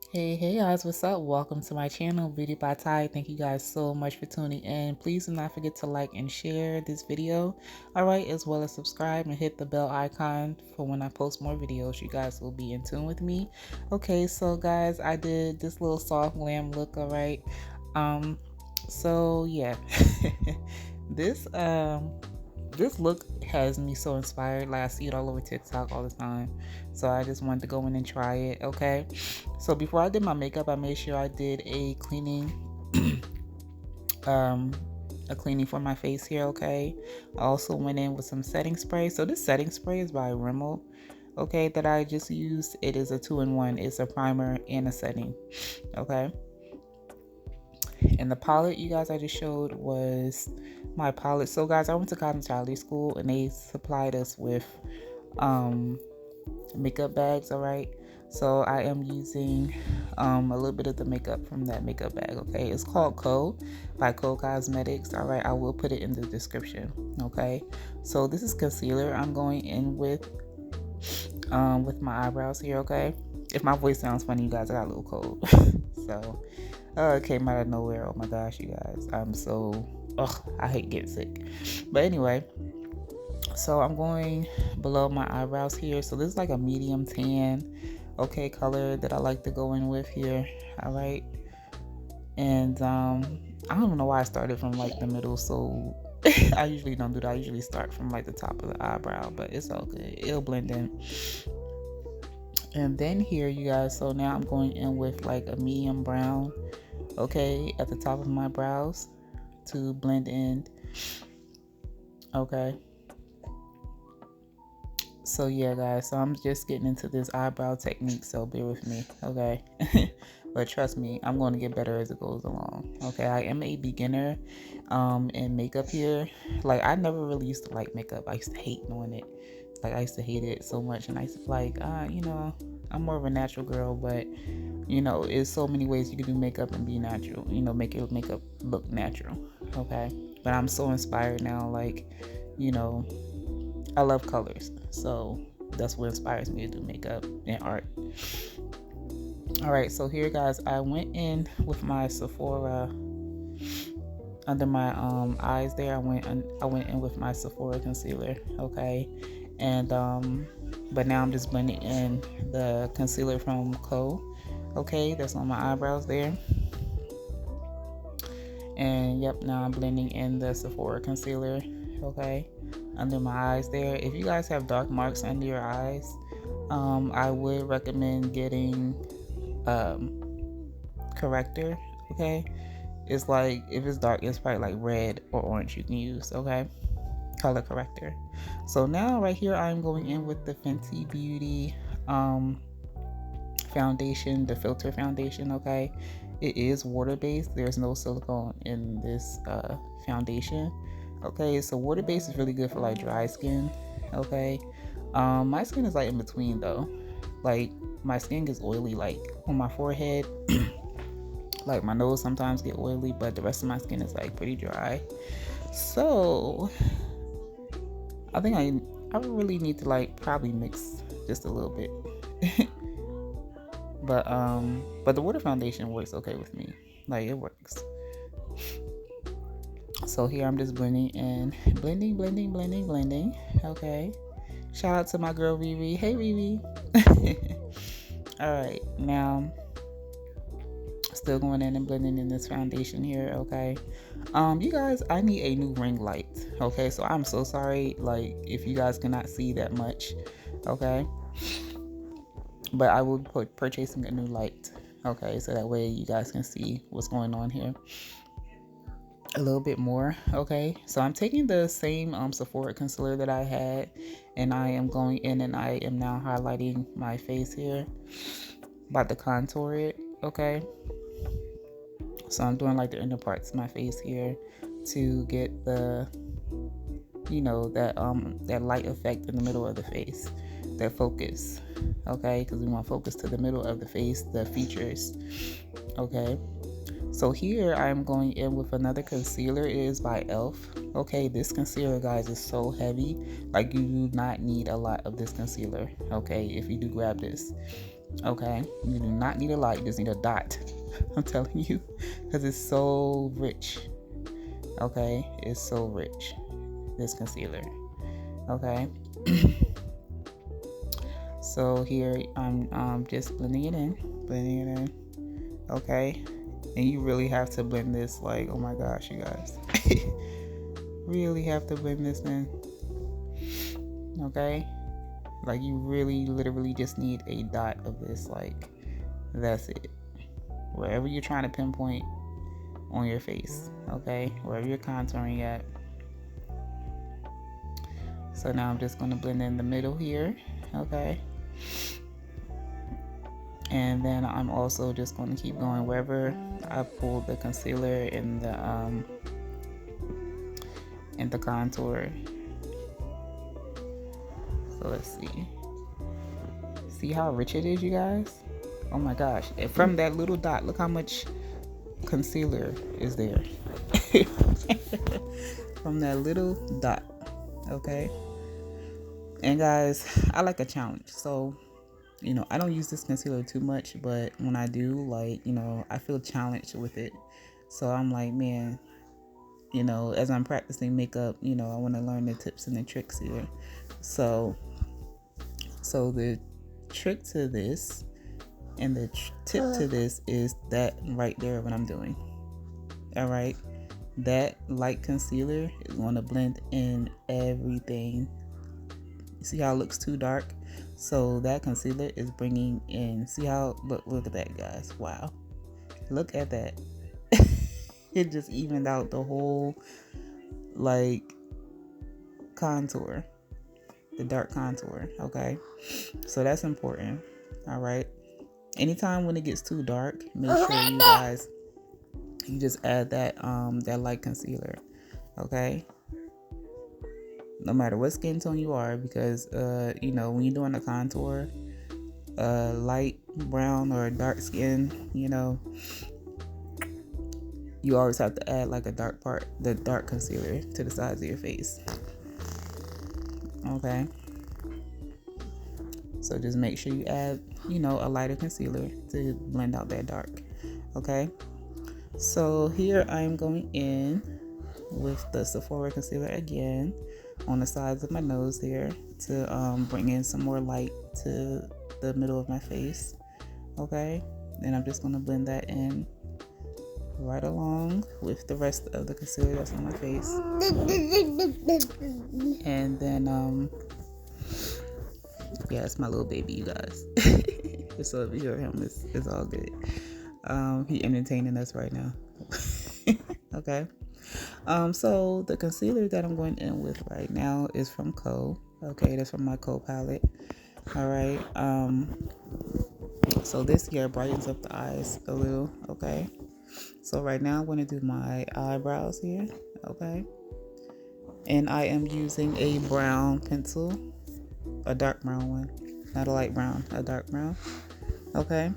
Hey guys, what's up? Welcome to my channel, Beauty by Ty. Thank you guys so much for tuning in. Please do not forget to like and share this video, alright, as well as subscribe and hit the bell icon for when I post more videos. You guys will be in tune with me. Okay, so guys, I did this little soft glam look, alright. So yeah. this this look has me so inspired. Like, I see it all over TikTok all the time, so I just wanted to go in and try it. Okay, so before I did my makeup, I made sure I did a cleaning um a cleaning for my face here. Okay, I also went in with some setting spray. So this setting spray is by Rimmel, okay, that I just used. It is a 2-in-1. It's a primer and a setting. Okay, and the palette you guys I just showed was my palette. So guys, I went to Cotton Charlie School and they supplied us with makeup bags, all right. So I am using a little bit of the makeup from that makeup bag. Okay, it's called Co by Co Cosmetics. All right, I will put it in the description. Okay, so this is concealer I'm going in with my eyebrows here. Okay, if my voice sounds funny, you guys, I got a little cold. So it came out of nowhere. Oh my gosh, you guys, I'm so I hate getting sick. But anyway, so I'm going below my eyebrows here. So this is like a medium tan, okay, color that I like to go in with here. All right, and I don't know why I started from like the middle. So I usually don't do that. I usually start from like the top of the eyebrow, but it's all good. It'll blend in. And then here, you guys, so now I'm going in with like a medium brown, okay, at the top of my brows to blend in. Okay, so yeah guys, so I'm just getting into this eyebrow technique, so bear with me, okay. But trust me, I'm going to get better as it goes along. Okay, I am a beginner in makeup here. Like, I never really used to like makeup. I used to hate doing it. Like, I used to hate it so much, and I used to be like, I'm more of a natural girl, but it's so many ways you can do makeup and be natural, make your makeup look natural. Okay, but I'm so inspired now. Like, I love colors, so that's what inspires me to do makeup and art. All right, so here guys, I went in with my Sephora under my eyes there. I went in with my Sephora concealer. Okay, and but now I'm just blending in the concealer from Co. Okay, that's on my eyebrows there. And yep, now I'm blending in the Sephora concealer, okay, under my eyes there. If you guys have dark marks under your eyes, I would recommend getting corrector, okay. It's like, if it's dark, it's probably like red or orange you can use, okay, color corrector. So now right here, I'm going in with the Fenty Beauty foundation, the filter foundation. Okay, it is water-based. There's no silicone in this foundation. Okay, so water-based is really good for like dry skin. Okay, my skin is like in between though. Like, my skin gets oily like on my forehead. Like, my nose sometimes get oily, but the rest of my skin is like pretty dry. So I think I really need to like probably mix just a little bit. But the water foundation works okay with me. Like, it works. So here I'm just blending in, blending. Okay. Shout out to my girl Riri. Hey Riri. All right, now still going in and blending in this foundation here. Okay, you guys, I need a new ring light. Okay, so I'm so sorry, like, if you guys cannot see that much. Okay, but I will be purchasing a new light. Okay, so that way you guys can see what's going on here a little bit more. Okay, so I'm taking the same Sephora concealer that I had, and I am going in and I am now highlighting my face here, about to contour it. Okay, so I'm doing like the inner parts of my face here to get the that light effect in the middle of the face, that focus. Okay, because we want focus to the middle of the face, the features. Okay, so here I'm going in with another concealer. It is by elf. Okay, this concealer, guys, is so heavy. Like, you do not need a lot of this concealer, okay, if you do grab this. Okay, you do not need a lot, you just need a dot. I'm telling you, because it's so rich. Okay, it's so rich, this concealer. Okay. So here I'm just blending it in. Okay, and you really have to blend this, like, oh my gosh, you guys. Really have to blend this in. Okay, like you really literally just need a dot of this, like that's it, wherever you're trying to pinpoint on your face. Okay, wherever you're contouring at. So now I'm just going to blend in the middle here. Okay, and then I'm also just going to keep going wherever I pulled the concealer in the contour. So let's see how rich it is, you guys. Oh my gosh, and from that little dot, look how much concealer is there. From that little dot. Okay, and guys, I like a challenge, so you know, I don't use this concealer too much, but when I do, like, you know, I feel challenged with it. So I'm like, man, you know, as I'm practicing makeup, you know, I want to learn the tips and the tricks here. So the trick to this and the tip to this is that right there, what I'm doing. All right, that light concealer is going to blend in everything. You see how it looks too dark? So that concealer is bringing in, see how, look at that, guys. Wow, look at that. It just evened out the whole, like, contour, the dark contour. Okay, so that's important. All right, anytime when it gets too dark, make sure you guys, you just add that that light concealer. Okay, no matter what skin tone you are, because you know, when you're doing a contour, light brown or dark skin, you know, you always have to add like a dark part, the dark concealer to the sides of your face. Okay, so just make sure you add, you know, a lighter concealer to blend out that dark. Okay, so here I'm going in with the Sephora concealer again on the sides of my nose here to bring in some more light to the middle of my face. Okay, then I'm just going to blend that in right along with the rest of the concealer that's on my face. And then yeah, it's my little baby, you guys. So if you hear him, it's all good. He entertaining us right now. Okay, so the concealer that I'm going in with right now is from Co. Okay, that's from my Co palette. All right, so this here brightens up the eyes a little. Okay, so right now I'm going to do my eyebrows here. Okay, and I am using a brown pencil, a dark brown one, not a light brown, a dark brown. Okay,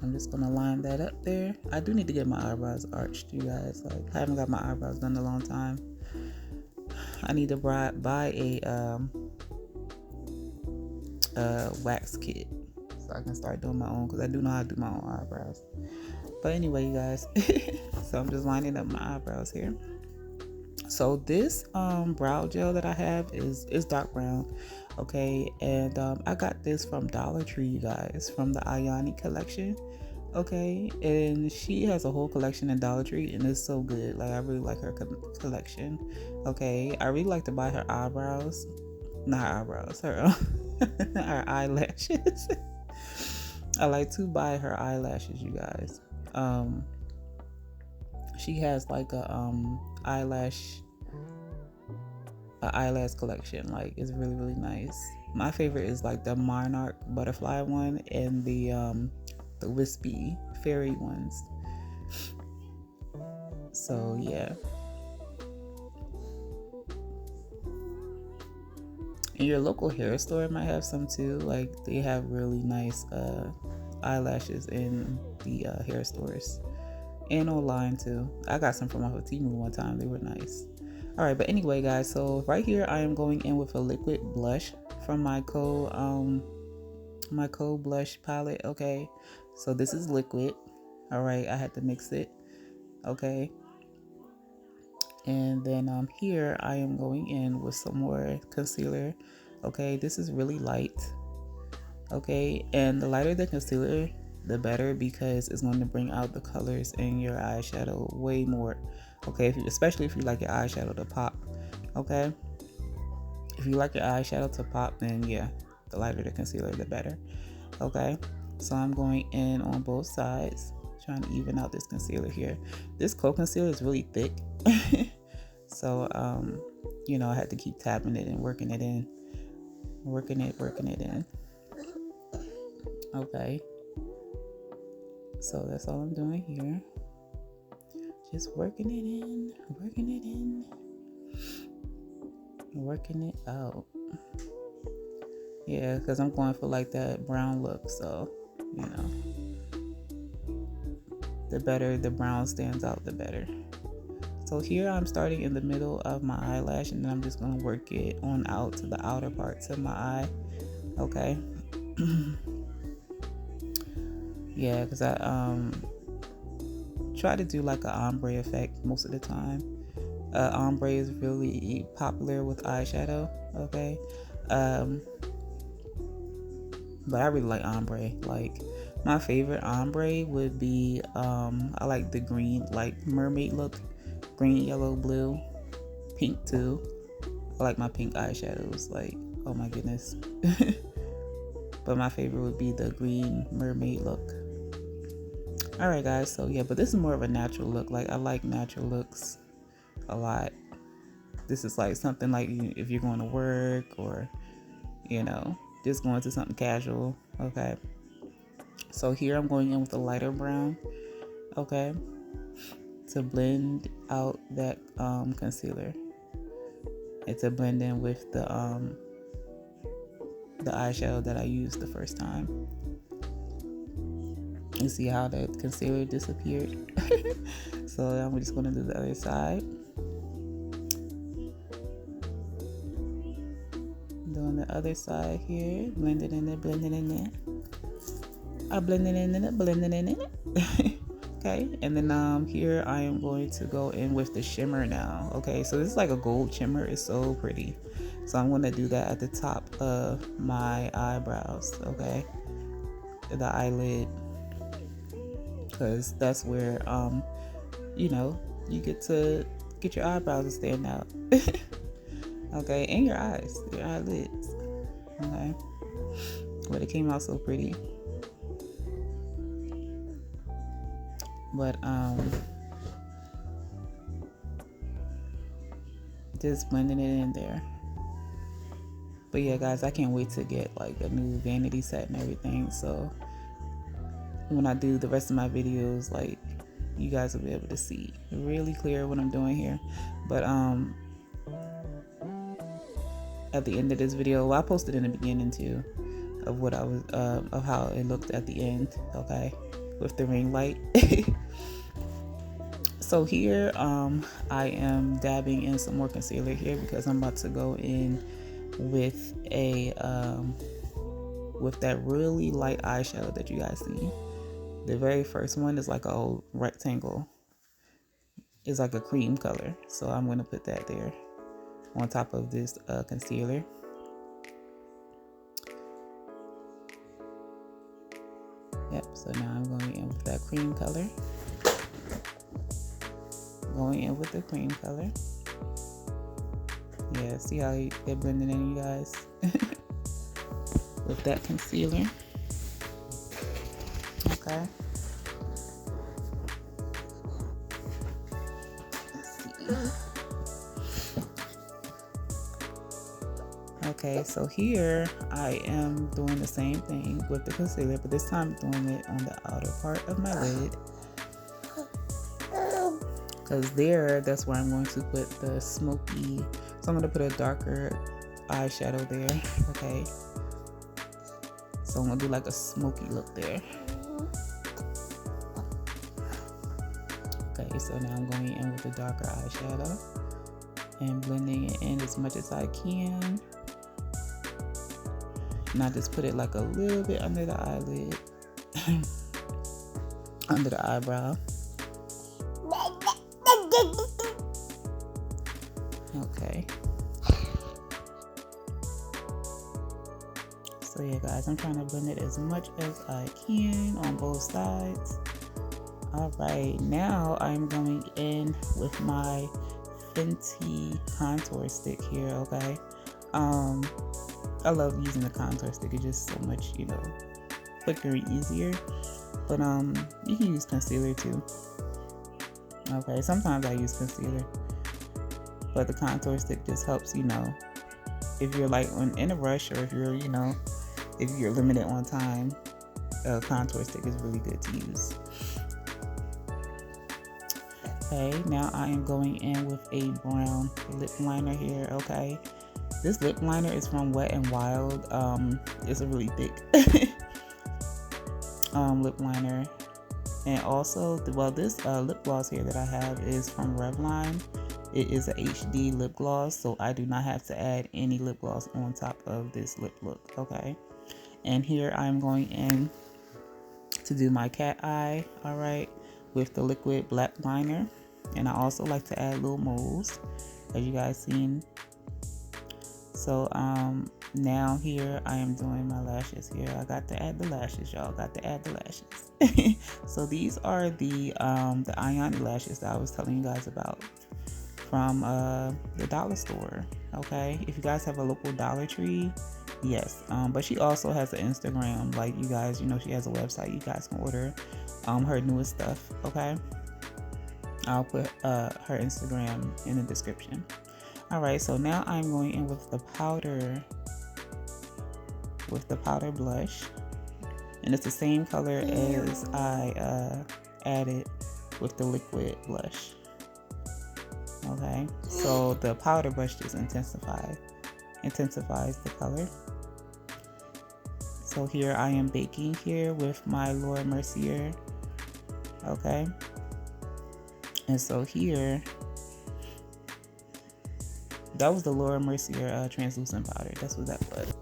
I'm just gonna line that up there. I do need to get my eyebrows arched, you guys. Like, I haven't got my eyebrows done in a long time. I need to buy a wax kit so I can start doing my own, because I do know how to do my own eyebrows. But anyway, you guys, so I'm just lining up my eyebrows here. So this brow gel that I have is dark brown. Okay, and I got this from Dollar Tree, you guys, from the Ayani collection. Okay, and she has a whole collection in Dollar Tree, and it's so good. Like, I really like her collection. Okay, I really like to buy her eyebrows, not her eyebrows, her her eyelashes. I like to buy her eyelashes, you guys. She has like a eyelash collection. Like, it's really, really nice. My favorite is like the Monarch butterfly one and the wispy fairy ones. So yeah, and your local hair store might have some too. Like, they have really nice eyelashes in the hair stores and online too. I got some from off of Temu one time. They were nice. All right, but anyway, guys, so right here I am going in with a liquid blush from my my Cold Blush palette. Okay, so this is liquid. All right, I had to mix it. Okay, and then here I am going in with some more concealer. Okay, this is really light. Okay, and the lighter the concealer, the better, because it's going to bring out the colors in your eyeshadow way more. Okay, especially if you like your eyeshadow to pop. Okay, if you like your eyeshadow to pop, then yeah, the lighter the concealer, the better. Okay, so I'm going in on both sides, trying to even out this concealer here. This coat concealer is really thick. So you know, I had to keep tapping it and working it in. Working it in. Okay, so that's all I'm doing here. Just working it in, working it out. Yeah, because I'm going for like that brown look, so you know, the better the brown stands out, the better. So here I'm starting in the middle of my eyelash, and then I'm just going to work it on out to the outer parts of my eye. Okay. Yeah, because I try to do like an ombre effect most of the time. Ombre is really popular with eyeshadow. Okay. But I really like ombre. Like, my favorite ombre would be I like the green, like mermaid look. Green, yellow, blue, pink too. I like my pink eyeshadows, like, oh my goodness. But my favorite would be the green mermaid look. All right, guys, so yeah, but this is more of a natural look. Like, I like natural looks a lot. This is like something like if you're going to work, or, you know, just going to something casual. Okay, so here I'm going in with a lighter brown. Okay, to blend out that concealer, and to blend in with the eyeshadow that I used the first time. You see how the concealer disappeared? So I'm just going to do the other side. Doing the other side here, blending in it, blending in it. I blending in it, blending in it. Okay, and then here I am going to go in with the shimmer now. Okay, so this is like a gold shimmer. It's so pretty. So I'm going to do that at the top of my eyebrows. Okay, the eyelid, because that's where you know, you get your eyebrows to stand out. Okay, and your eyes, your eyelids. Okay, but it came out so pretty. But just blending it in there. But yeah, guys, I can't wait to get like a new vanity set and everything. So when I do the rest of my videos, like, you guys will be able to see really clear what I'm doing here. But at the end of this video, well, I posted in the beginning too of what I was of how it looked at the end. Okay, with the ring light. So here I am dabbing in some more concealer here, because I'm about to go in with a with that really light eyeshadow that you guys see. The very first one is like a old rectangle. It's like a cream color, so I'm going to put that there on top of this concealer. Yep, so now I'm going in with that cream color. Going in with the cream color. Yeah, see how they're blending in, you guys? With that concealer. Okay. Let's see. Okay, so here I am doing the same thing with the concealer, but this time I'm doing it on the outer part of my lid. Because that's where I'm going to put the smoky, so I'm going to put a darker eyeshadow there. Okay, so I'm going to do like a smoky look there. Okay, so now I'm going in with the darker eyeshadow and blending it in as much as I can. And I just put it like a little bit under the eyelid, under the eyebrow. Okay. So yeah, guys, I'm trying to blend it as much as I can on both sides. All right, now I'm going in with my Fenty contour stick here, okay? I love using the contour stick. It's just so much, you know, quicker and easier. But you can use concealer too. Okay, sometimes I use concealer, but the contour stick just helps, you know, if you're like in a rush, or if you're, you know, if you're limited on time, a contour stick is really good to use. Okay, now I am going in with a brown lip liner here, okay? This lip liner is from Wet n Wild. It's a really thick lip liner. And also, this lip gloss here that I have is from Revlon. It is a HD lip gloss, so I do not have to add any lip gloss on top of this lip look, okay? And here I'm going in to do my cat eye, all right, with the liquid black liner. And I also like to add little moles, as you guys seen. So now here I am doing my lashes here. I got to add the lashes, y'all. Got to add the lashes. So these are the Ioni lashes that I was telling you guys about from the dollar store. Okay, if you guys have a local Dollar Tree, yes. But she also has an Instagram. Like, you guys, you know, she has a website. You guys can order her newest stuff. Okay, I'll put her Instagram in the description. All right, so now I'm going in with the powder blush, and it's the same color as I added with the liquid blush. Okay, so the powder brush just intensifies the color. So here I am baking here with my Laura Mercier. Okay, and so here, that was the Laura Mercier translucent powder. That's what that was.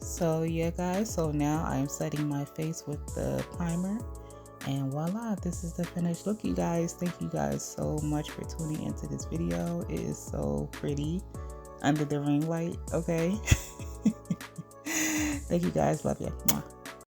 So yeah, guys, so now I'm setting my face with the primer, and voila, this is the finished look, you guys. Thank you guys so much for tuning into this video. It is so pretty under the ring light, okay? Thank you guys, love you. Mwah.